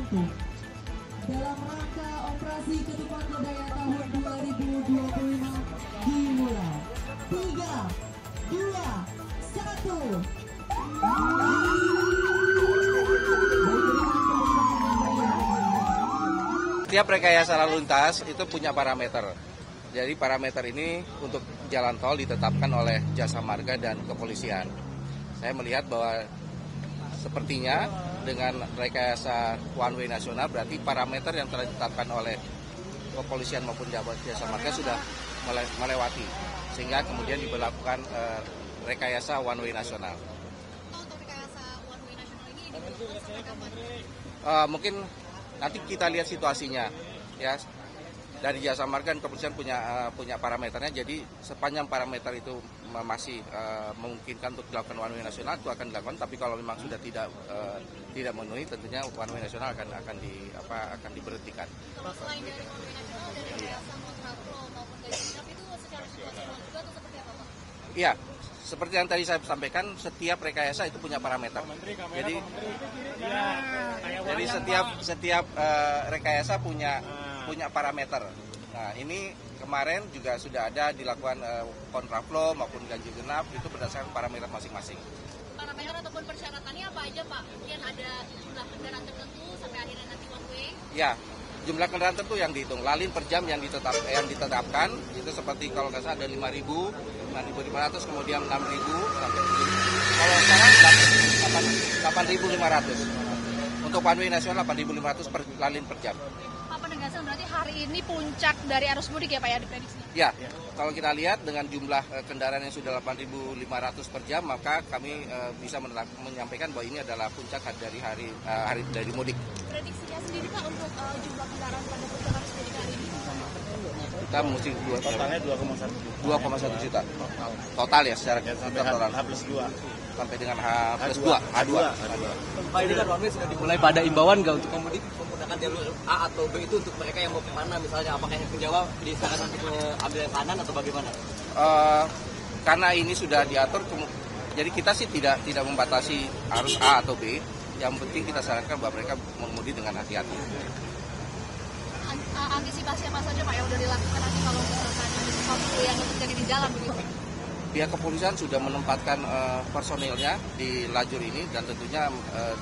dalam rangka operasi ketupat budaya tahun 2025 dimulai. 3, 2, 1. Setiap rekayasa lalu lintas itu punya parameter. Jadi parameter ini untuk jalan tol ditetapkan oleh Jasa Marga dan Kepolisian. Saya melihat bahwa sepertinya dengan rekayasa one way nasional berarti parameter yang telah ditetapkan oleh Kepolisian maupun Jasa Marga sudah melewati, sehingga kemudian diberlakukan rekayasa one way nasional. Untuk rekayasa one way nasional ini diberlakukan sampai kapan? Mungkin nanti kita lihat situasinya, ya. Dari Jasa Marga dan Kepolisian punya parameternya, jadi sepanjang parameter itu masih memungkinkan untuk dilakukan one way nasional itu akan dilakukan. Tapi kalau memang sudah tidak memenuhi, tentunya one way nasional akan diberhentikan. Selain dari one way nasional, dari rekayasa kontraflow maupun ganjil genap itu secara situasional juga atau seperti apa, Pak? Iya, seperti yang tadi saya sampaikan, setiap rekayasa itu punya parameter. Jadi setiap rekayasa punya parameter. Nah, ini kemarin juga sudah ada dilakukan kontraflow maupun ganjil genap, itu berdasarkan parameter masing-masing. Parameter ataupun persyaratannya apa aja, Pak? Mungkin ada jumlah kendaraan tertentu sampai akhirnya nanti one way? Ya, jumlah kendaraan tentu yang dihitung. Lalin per jam yang ditetapkan itu seperti kalau nggak salah ada 5.000, 5.500, kemudian 6.000 sampai 7.000. Kalau sekarang 8.500. Untuk one way nasional 8.500 per lalin per jam. Pak, penegasan berarti hari ini puncak dari arus mudik ya, Pak, ya, diprediksinya? Ya, kalau kita lihat dengan jumlah kendaraan yang sudah 8.500 per jam, maka kami bisa menyampaikan bahwa ini adalah puncak dari hari dari mudik. Prediksinya sendiri, Pak, untuk jumlah kendaraan pada puncak arus mudik hari ini? Kita mesti totalnya 2,1 juta. Total ya, secara total. H+2. Sampai dengan H+2. H2. Pak, ini kan one way sudah dimulai, pada imbauan nggak untuk pemudik menggunakan jalur A atau B itu untuk mereka yang mau kemana, misalnya apakah yang ke Jawa disarankan nanti ambil yang kanan atau bagaimana? Karena ini sudah diatur, jadi kita sih tidak membatasi arus A atau B. Yang penting kita sarankan bahwa mereka mengemudi dengan hati-hati. Antisipasi apa saja, Pak, yang sudah dilakukan nanti kalau misalkan sesuatu yang terjadi di jalan begitu? Pihak kepolisian sudah menempatkan personilnya di lajur ini, dan tentunya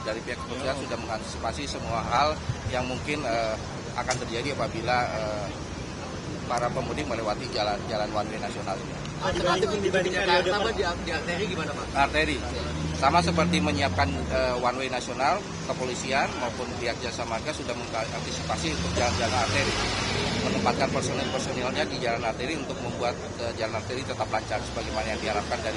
dari pihak kepolisian sudah mengantisipasi semua hal yang mungkin akan terjadi apabila para pemudik melewati jalan one way nasional. Alternatif dibanding Jakarta di arteri gimana, Pak? Arteri sama seperti menyiapkan one way nasional, kepolisian maupun pihak Jasa Marga sudah mengantisipasi untuk jalan-jalan arteri, menempatkan personil-personilnya di jalan arteri untuk membuat jalan arteri tetap lancar sebagaimana yang diharapkan dari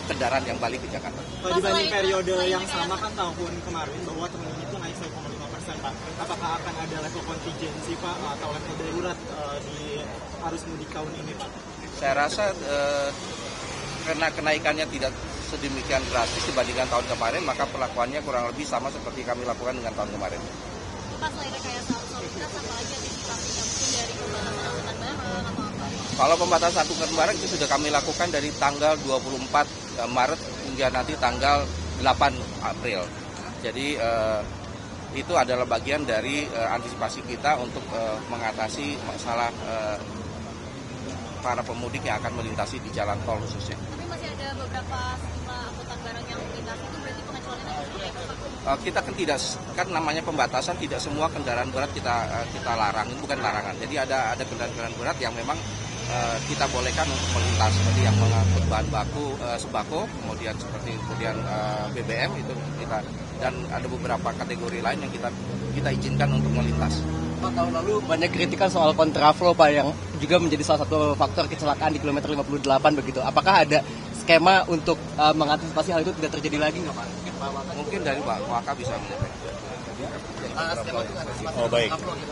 kendaraan yang balik ke Jakarta. Pak, dibanding periode yang sama kan tahun kemarin bahwa teman itu naik 1,5%, Pak. Apakah akan ada level kontingensi, Pak, atau level darurat di arus mudik tahun ini, Pak? Saya rasa karena kenaikannya tidak sedemikian drastis dibandingkan tahun kemarin, maka perlakuannya kurang lebih sama seperti kami lakukan dengan tahun kemarin. Pak, selain rekayasa arus lalu lintas, apa lagi antisipasinya? Mungkin dari pembatasan angkutan barang atau apa? Kalau pembatasan angkutan barang itu sudah kami lakukan dari tanggal 24 Maret hingga nanti tanggal 8 April. Jadi itu adalah bagian dari antisipasi kita untuk mengatasi masalah para pemudik yang akan melintasi di jalan tol khususnya. Tapi masih ada beberapa sejumlah angkutan barang yang melintas, itu berarti pengecualiannya seperti apa, Pak? Kita kan namanya pembatasan, tidak semua kendaraan berat kita larang, ini bukan larangan. Jadi ada kendaraan berat yang memang kita bolehkan untuk melintas, seperti yang mengangkut bahan baku sembako, kemudian BBM itu kita, dan ada beberapa kategori lain yang kita izinkan untuk melintas. Pak, tahun lalu banyak kritikan soal kontraflow, Pak, yang juga menjadi salah satu faktor kecelakaan di kilometer 58 begitu. Apakah ada skema untuk mengantisipasi hal itu tidak terjadi lagi nggak, Pak? Mungkin dari Pak Waka bisa menyampaikan. Skema untuk antisipasi kontraflow gitu.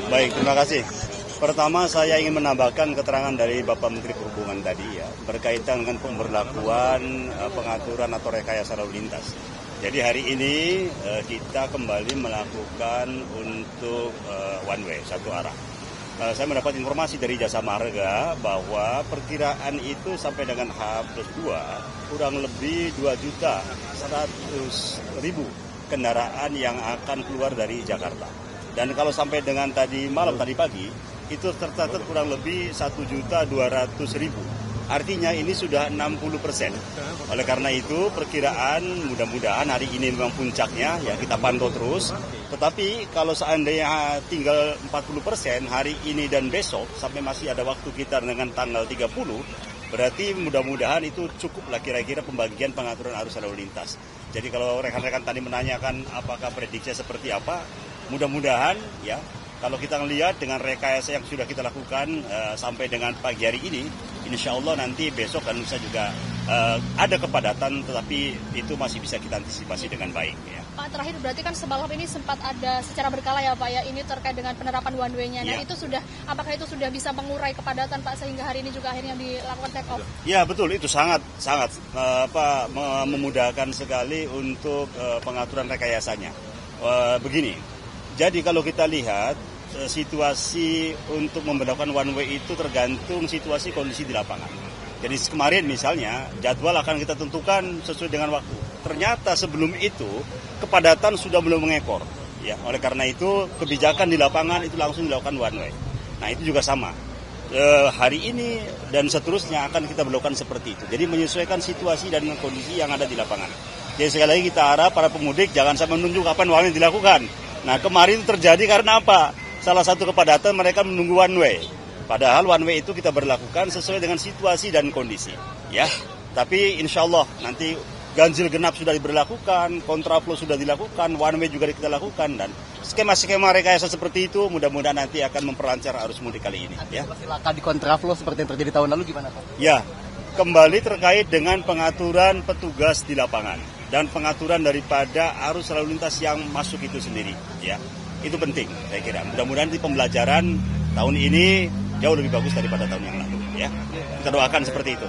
Baik, terima kasih. Pertama, saya ingin menambahkan keterangan dari Bapak Menteri Perhubungan tadi ya, berkaitan dengan pemberlakuan pengaturan atau rekayasa lalu lintas. Jadi hari ini kita kembali melakukan untuk one way, satu arah. Saya mendapat informasi dari Jasa Marga bahwa perkiraan itu sampai dengan H+2 kurang lebih 2.100.000 kendaraan yang akan keluar dari Jakarta. Dan kalau sampai dengan tadi malam, tadi pagi, itu tercatat kurang lebih 1.200.000. Artinya ini sudah 60%. Oleh karena itu perkiraan mudah-mudahan hari ini memang puncaknya, ya kita pantau terus. Tetapi kalau seandainya tinggal 40% hari ini dan besok, sampai masih ada waktu kita dengan tanggal 30, berarti mudah-mudahan itu cukuplah kira-kira pembagian pengaturan arus lalu lintas. Jadi kalau rekan-rekan tadi menanyakan apakah prediksinya seperti apa, mudah-mudahan ya kalau kita melihat dengan rekayasa yang sudah kita lakukan sampai dengan pagi hari ini, insya Allah nanti besok dan lusa juga ada kepadatan, tetapi itu masih bisa kita antisipasi dengan baik. Ya. Pak, terakhir berarti kan semalam ini sempat ada secara berkala ya Pak ya, ini terkait dengan penerapan one way-nya. Nah itu sudah, apakah itu sudah bisa mengurai kepadatan Pak sehingga hari ini juga akhirnya dilakukan take off? Ya betul, itu sangat memudahkan sekali untuk pengaturan rekayasanya. Begini, jadi kalau kita lihat situasi untuk memberlakukan one way itu tergantung situasi kondisi di lapangan. Jadi kemarin misalnya jadwal akan kita tentukan sesuai dengan waktu. Ternyata sebelum itu kepadatan sudah belum mengekor. Ya, oleh karena itu kebijakan di lapangan itu langsung dilakukan one way. Nah itu juga sama. Hari ini dan seterusnya akan kita berlakukan seperti itu. Jadi menyesuaikan situasi dan kondisi yang ada di lapangan. Jadi sekali lagi kita harap para pemudik jangan sampai menunggu kapan one way dilakukan. Nah kemarin terjadi karena apa? Salah satu kepadatan mereka menunggu one way. Padahal one way itu kita berlakukan sesuai dengan situasi dan kondisi. Ya, tapi insya Allah nanti ganjil genap sudah diberlakukan, kontraflow sudah dilakukan, one way juga kita lakukan, dan skema-skema rekayasa seperti itu mudah-mudahan nanti akan memperlancar arus mudik kali ini. Ya. Laka di kontraflow seperti yang terjadi tahun lalu gimana Pak? Ya, kembali terkait dengan pengaturan petugas di lapangan dan pengaturan daripada arus lalu lintas yang masuk itu sendiri. Ya. Itu penting, saya kira. Mudah-mudahan di pembelajaran tahun ini jauh lebih bagus daripada tahun yang lalu. Ya, kita doakan seperti itu.